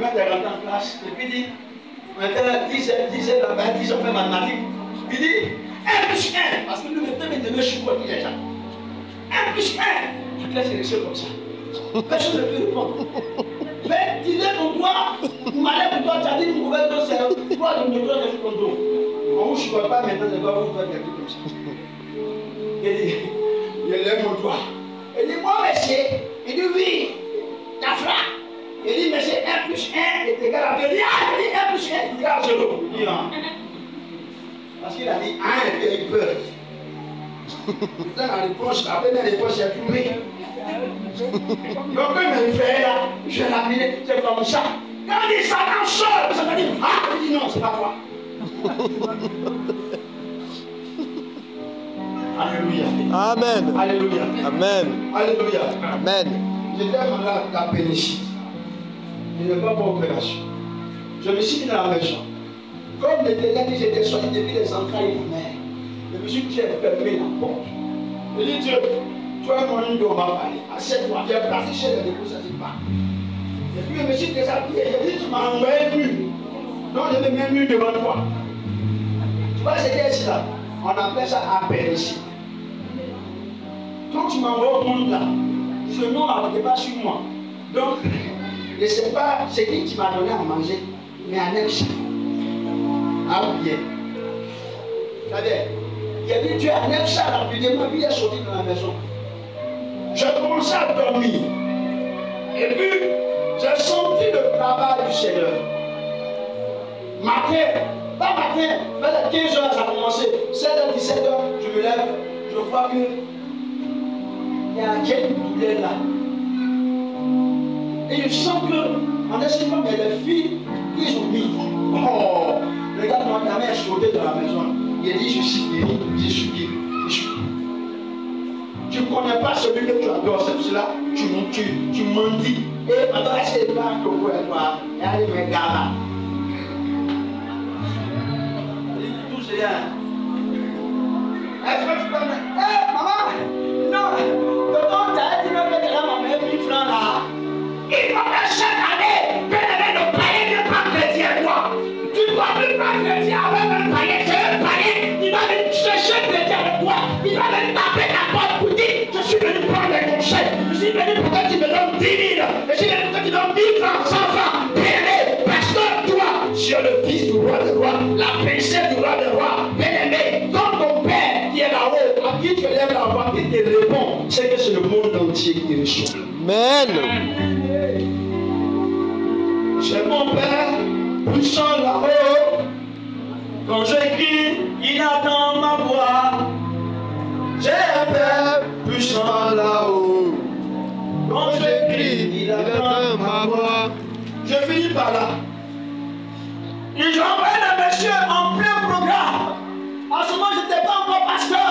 Je vais rentrer en classe. Et puis il dit, on était là, 10 on fait mathématiques. Il dit, 1 plus 1. Parce que nous mettons mes chiffres déjà. 1 plus 1. Toute la sélection comme ça. Personne ne peut répondre. Mais disais ton doigt, vous m'allez pour toi, tu as dit une mauvaise chose, c'est toi de me donner ton dos. On ne choisit pas maintenant de voir vous faire des trucs comme ça. Il dit, il lève mon doigt. Il dit, moi, monsieur, il dit, oui, ta frère. Il dit, monsieur, 1 plus 1 est égal à 2. Il dit, 1 plus 1 est égal à 0. Il dit, non. Parce qu'il a dit 1 et puis il peut. Putain, la réponse, après la réponse, il a trouvé. Donc, quand il me fait là, je l'ai amené, c'est comme ça. Quand il dit Satan sort, ça veut dire, ah, il dit non, c'est pas toi. Alléluia. Amen. Alléluia. Amen. Alléluia. Amen. J'étais malade d'appendicite. Je n'ai pas pour opération. Je me suis mis dans la maison. Comme l'Éternel dit, j'étais soigné depuis les entrailles de ma mère. Je me suis dit, j'ai fermé la porte. Je dis, Dieu, toi, mon nom, on va parler. Assieds-toi, viens placer chez les dépôts, ça ne dit pas. Et puis, je me suis déshabillé. Je dis, tu m'as envoyé nu. Donc, je me mets nu devant toi. Tu vois, c'était ça. On appelle ça appendicite. Quand tu m'envoies au monde là, ce nom n'était pas sur moi. Donc, je ne sais pas ce qui tu m'as donné à manger, mais en action. Ah bien. C'est-à-dire, il a dit, tu as 9 chats rapidement, puis il est sorti de la maison. Je commençais à dormir. Et puis, j'ai senti le travail du Seigneur. Matin, pas matin, vers les 15 h, ça a commencé. 16 h, 17 h, je me lève, je vois que il y a une douleur là. Et je sens que, en estimant que les filles, ils ont mis. Oh, regarde, ma mère est sautée dans la maison. Il a dit, je suis guéri, je suis guéri. Tu ne connais pas celui que tu adores, c'est cela, tu mendis. Et pendant que c'est pas un coco et toi, elle me regarde. Il dit, tout c'est rien. Est-ce que tu peux me... Hé, maman! Non! Tonton, t'as dit que tu as ma mère 1000 francs là. Il faut que chaque année, bien-aimé, nos païens ne pas chrétien, toi. Tu ne dois plus pas chrétien avec un païen. C'est un païen. Il va venir chercher chrétien avec toi. Il va venir taper ta porte pour dire, je suis venu prendre les conseils. Je suis venu pour que tu me donnes 10 000. Je suis venu pour que tu me donnes 1000 francs, 100 francs. Bien-aimé, pasteur, toi, sur le fils du roi des rois, la princesse du roi des rois. Bien-aimé, quand ton père qui est là-haut, à qui tu lèves la voix, qui te répond, c'est que c'est le monde entier qui reçoit. Amen. C'est mon Père, puissant là-haut. Quand j'écris, il attend ma voix. J'ai un Père, puissant là-haut. Quand j'écris, il attend ma voix. Je finis par là. Ils ont envoyé le monsieur en plein programme. En ce moment, je n'étais pas encore pasteur.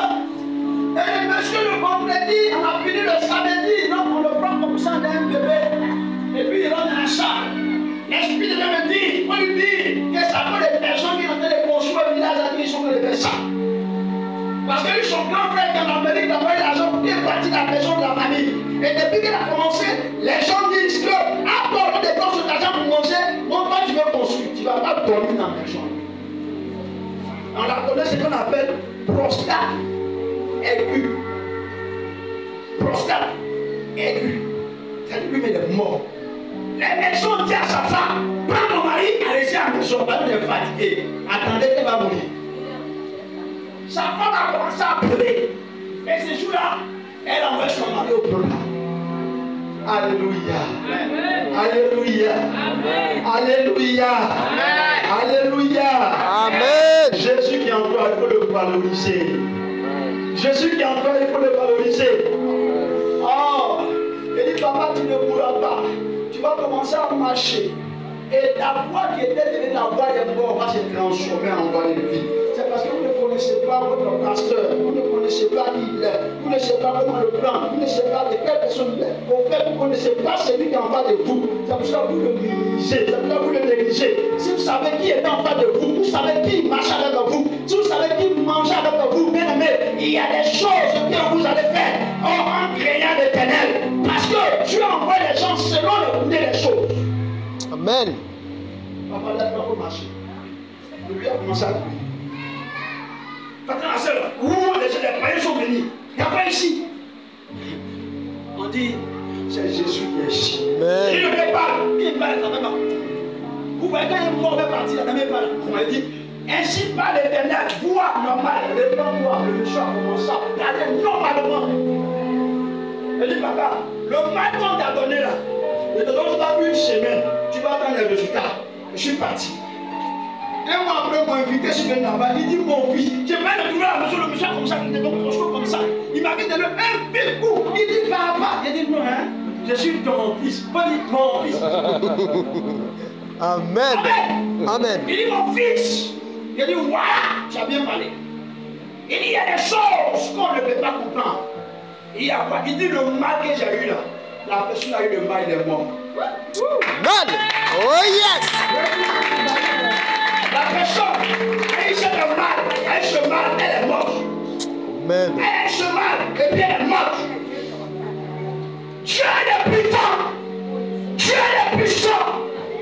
Et le monsieur le vendredi, on a fini le samedi. Donc, on le prend comme ça d'un bébé. Et puis, il rentre dans la salle. L'esprit de Dieu me dit, on lui dit que ça peut des personnes qui ont été construire le village à qui ils sont venus faire ça. Parce que lui, son grand frère qui est en Amérique, il a envoyé l'argent pour qu'il ait parti de la maison de la famille. Et depuis qu'il a commencé, les gens disent que, à part on dépense cet argent pour manger, non pas tu veux construire, tu ne vas pas dormir dans la maison. On la connaît ce qu'on appelle prostate aiguë. Prostate aiguë. C'est-à-dire qu'il est mort. Les maisons disent à sa femme, prends ton mari, allez-y à la maison, elle est fatiguée. Attendez qu'elle va mourir. Sa femme a commencé à pleurer. Et ce jour-là, elle envoie son mari au programme. Alléluia. Alléluia. Alléluia. Alléluia. Amen. Jésus qui est encore, il faut le valoriser. Jésus qui est encore, il faut le valoriser. Oh, il dit, papa, tu ne mourras pas. Tu vas commencer à marcher. Et ta voix qui était devenue la voix des morts va se transformer en voix de vie. C'est parce que vous ne connaissez pas votre pasteur, vous ne connaissez pas qui il est, vous ne savez pas comment le prendre, vous ne savez pas de quelle personne il est. Au fait, vous ne connaissez pas celui qui est en face de vous. C'est pour ça que vous le minimisez, c'est pour ça que vous le négligez. Si vous savez qui est en face de vous, vous savez qui marche avec vous, si vous savez qui mange avec vous, bien aimé, il y a des choses que vous allez faire en craignant l'Éternel. Parce que Dieu envoie les gens selon le cours des choses. Amen. Papa lève pas pour marcher. Le lui a commencé à courir. Papa la sœur, où les païens sont venus. Il n'y a pas ici. On dit, c'est Jésus qui est ici. Amen. Il ne veut pas. Il va être même pas. Vous voyez, quand un mort va partir, il ne veut pas. On m'a dit, ainsi par l'Éternel, voix normale, le plan noir, le méchant commence à regarder normalement. Il dit, papa, le mal qu'on t'a donné là, je te donne pas une semaine, tu vas attendre les résultats. Je suis parti. Un mois après, on m'a invité sur le là-bas. Il dit, mon fils, j'ai pas de trouver la maison, le monsieur comme ça, il était comme ça. Il m'a dit de le un pile coup. Il dit, papa. Il dit, non, hein, je suis ton fils. Pas dit, mon fils. Amen. Amen. Il dit, mon fils. Il dit, voilà, tu as bien parlé. Il dit, il y a des choses qu'on ne peut pas comprendre. Il y a quoi? Il dit, le mal que j'ai eu là, la personne a eu le mal, il est mort. Amen. Oh yes. La personne a eu ce mal, elle est morte. Amen. Elle a eu ce mal, et puis elle est morte. Dieu est puissant. Dieu est puissant.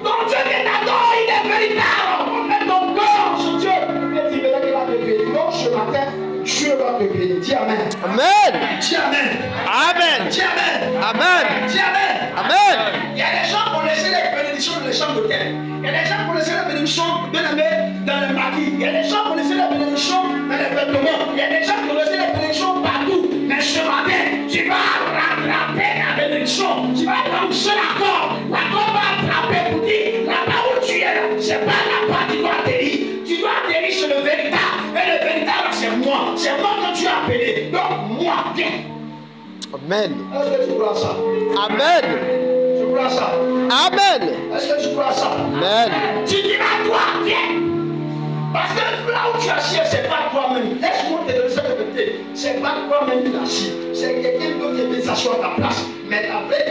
Ton Dieu qui t'adore, il est véritable. On met ton corps sur Dieu. Et tu verras qu'il va te bénir. Donc ce matin, Dieu va te bénir. Dis Amen. Amen. Dis Amen. Amen. Dis Amen. Amen. Dis Amen. Amen. Il y a des gens qui ont laissé les bénédictions dans les chambres d'hôtel. Il y a des gens qui ont laissé les bénédictions dans les maquis. Il y a des gens qui ont laissé les bénédictions dans les vêtements. Il y a des gens qui ont laissé les bénédictions partout. Mais ce matin, tu vas rattraper la bénédiction. Tu vas lancer la corde. La corde va attraper pour dire là-bas où tu es là. C'est pas là-bas que tu dois atterrir. Tu dois atterrir sur le véritable. Et le véritable, c'est moi. C'est moi que tu as appelé. Donc, moi, viens. Amen. Est-ce que tu crois ça? Amen. Tu crois ça? Amen. Est-ce que tu crois ça? Amen. Tu diras toi, viens. Parce que là où tu es assis, c'est pas toi-même. Laisse-moi te donner cette vérité. C'est pas toi-même qui es assis. C'est quelqu'un d'autre qui est venu s'asseoir à ta place. Mais ta vraie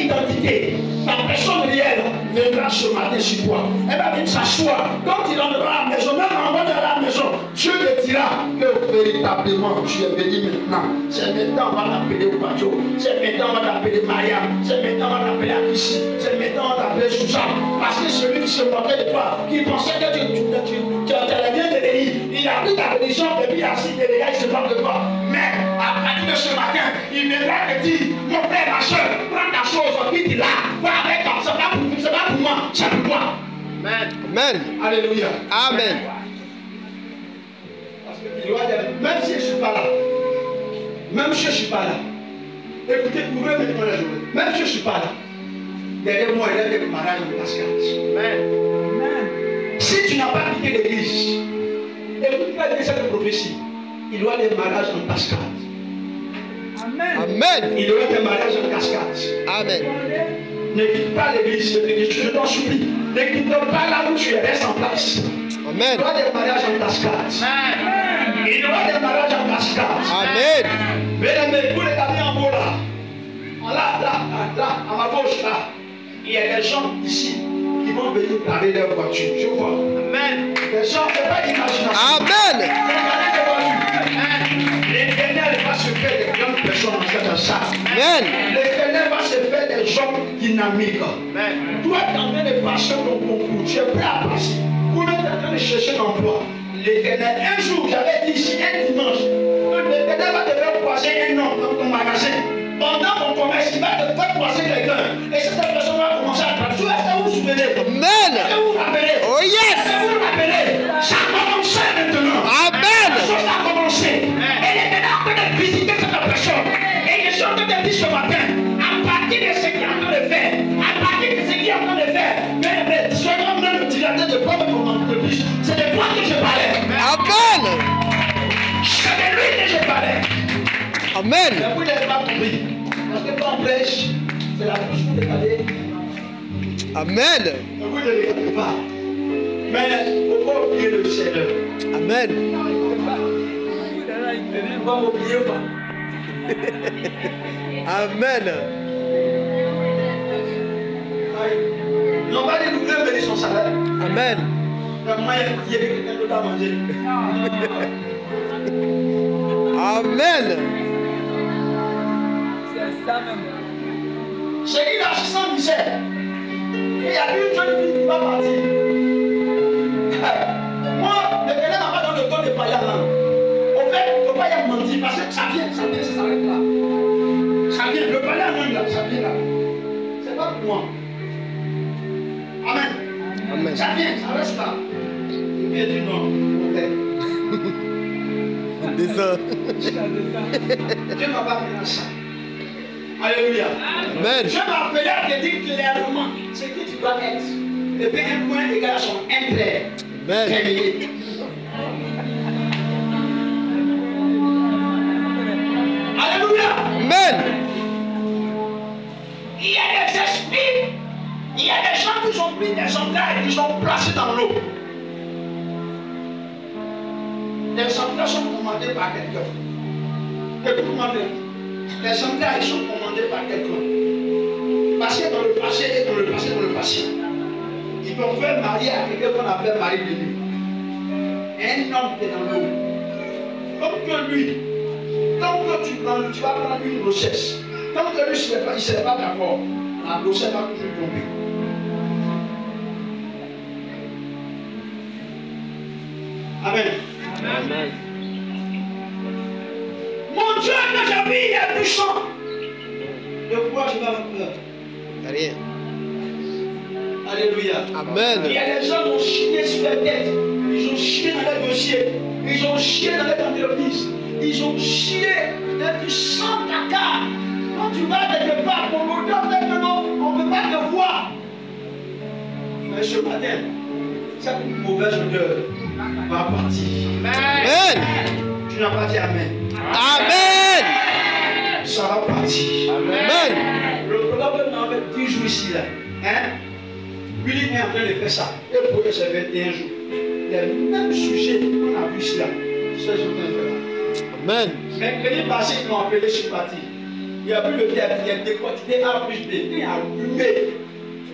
identité, ta personne réelle viendra ce matin sur toi. Elle va venir s'asseoir. Quand il entrera à la maison, même avant d'aller à la maison, Dieu te dira que véritablement tu es venu maintenant. C'est maintenant on va t'appeler Oubadio. C'est maintenant on va t'appeler Maria. C'est maintenant on va t'appeler Akissi. C'est maintenant on va t'appeler Suzanne. Parce que celui qui se moquait de toi, qui pensait que tu allais bien te bénir, il a pris ta bénédiction et puis il a assis derrière, il se moque de toi. Mais à partir de ce matin, il viendra te dire, mon frère, ma soeur, prends ta chose, quitte là, va avec toi, c'est pas pour moi, c'est pour toi. Amen. Amen. Alléluia. Amen. Parce que il doit dire, même si je ne suis pas là, même si je ne suis pas là, écoutez, vous pouvez mettre la journée, même si je ne suis pas là, derrière moi, il y a des mariages en cascade. Amen. Si tu n'as pas quitté l'église, écoute-moi cette prophétie, il doit y avoir des mariages en cascade. Amen. Il doit y avoir des mariages en cascade. Amen. Ne quitte pas l'église, je t'en supplie. Ne quitte pas là où tu es, reste en place. Amen. Il doit y avoir des mariages en cascade. Il doit y avoir des mariages en cascade. Amen. Mesdames, vous les amis en haut là, à ma gauche là, il y a des gens ici qui vont venir garder leur voiture. Je vois. Amen. Des gens, ce n'est pas d'imagination. Amen. L'Éternel va se faire des grandes personnes en fait de ça. Amen. L'Éternel va se faire des hommes dynamiques. Amen. Toi, tu es en train de passer ton concours, tu es prêt à passer. Vous êtes en train de chercher un emploi. L'Éternel, un jour, j'avais dit ici, un dimanche, l'Éternel va te faire croiser un homme dans ton magasin. Pendant ton commerce, il va te faire croiser quelqu'un. Et cette personne va commencer à travailler. Est-ce que vous vous souvenez? Amen. Est-ce que vous vous rappelez? Oh yes. Est-ce que vous vous rappelez? Ça a commencé maintenant. Amen. La chose a commencé. Et l'Éternel est en train de visiter cette personne. Et je suis en train de dire ce matin, à partir de ce qu'il est en train de faire, à partir de ce qu'il est en train de faire, mais soyez en train de dilater de prendre mon entreprise. C'est de toi que je parlais. Amen. C'est de lui que je parlais. Amen. Mais vous n'avez pas compris. Parce que quand on prêche, c'est la bouche qui est allée. Amen. Mais vous ne regardez pas. Mais il ne faut pas oublier le Seigneur. Amen. Il ne faut pas oublier pas. Amen. Ils n'ont pas dit que vous devez venir son salaire. Amen. Mais moi, il y a quelqu'un d'autre à manger. Amen. C'est ça même. C'est dit dans 617. une jeune fille qui va partir. Moi, le Bénin n'a pas donné le temps de parler là. Au fait, il ne faut pas y avoir menti parce que ça vient, ça s'arrête là. Ça vient, le palais en même là, ça vient là. C'est pas pour moi. Amen. Amen. Ça vient, ça reste là. Il vient du nord. Descends. Dieu m'a pas fait ça. Alléluia. Amen. Je m'appelais à te dire clairement ce que tu dois être. Et puis un point égale à son intérêt. Amen. Alléluia. Amen. Il y a des esprits, il y a des gens qui ont pris des entrailles et qui sont placés dans l'eau. Les entrailles sont commandées par quelqu'un. Écoute-moi, les entrailles sont commandées par quelqu'un. Parce que dans le passé et dans le passé, ils peuvent faire marier à quelqu'un qu'on appelle mari de nuit. Un homme qui est dans l'eau. Comme que lui, tant que tu vas prendre une grossesse, tant que lui il ne serait pas d'accord, la grossesse va toujours tomber. Amen. Amen. Mon Dieu que j'ai mis, il est puissant. De quoi je vais avoir peur? Rien. Alléluia. Amen. Il y a des gens qui ont chié sur la tête. Ils ont chié dans les dossiers. Ils ont chié dans les entreprises. Ils ont chié des puissants caca. Quand tu vas quelque part, mon odeur fait que non, on ne peut pas te voir. Mais ce matin, cette mauvaise odeur va partir. Amen. Tu n'as pas dit Amen. Amen. Ça va partir. Amen. Le problème en fait 10 jours ici là. Hein? Lui il est en train de faire ça. Et pour que c'est 21 jours. Les mêmes sujets qu'on a vu ici là. C'est ce qu'on a fait là. Amen. Mais l'année passée, ils m'ont appelé, je suis parti. Il n'y a plus le terme, il y a décortiqué A plus B. Il a allumé.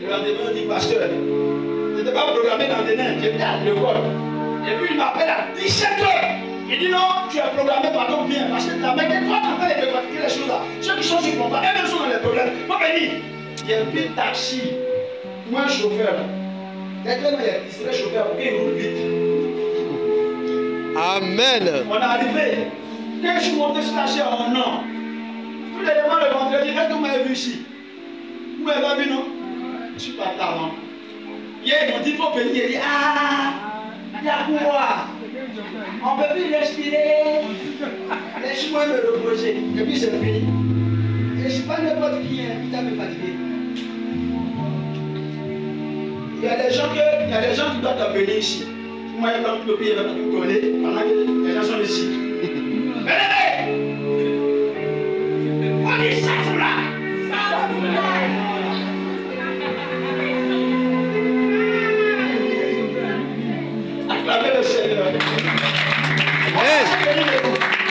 Le lendemain, il dit, pasteur, je n'étais pas programmé dans les nains, j'étais à l'école. Et puis il m'appelle à 17h. Il dit non, tu es programmé par ton bien. Parce que la mec, toi, tu es en train de décortiquer les choses là. Ceux qui sont sur mon pas, eux-mêmes sont dans les problèmes. Moi, je dis, il y a un petit taxi, moi, un chauffeur. Dès que il y a un chauffeur, pour qu'il roule vite. Amen. On est arrivé. Quand je suis monté sur la chaise, oh non. Tous les éléments le vendredi, est-ce que vous m'avez vu ici? Vous m'avez pas vu, non? Je suis pas tard, non? Hier, ils m'ont dit, il faut venir. Ils dit, ah, il y a quoi? On ne peut plus respirer. Laisse-moi me reposer. Et puis c'est fini. Et je ne suis pas n'importe qui, hein, qui t'a me fatigué. Il y a des gens qui doivent t'appeler ici. Moi, quand le pays va te coller, pendant que les gens sont ici. Mais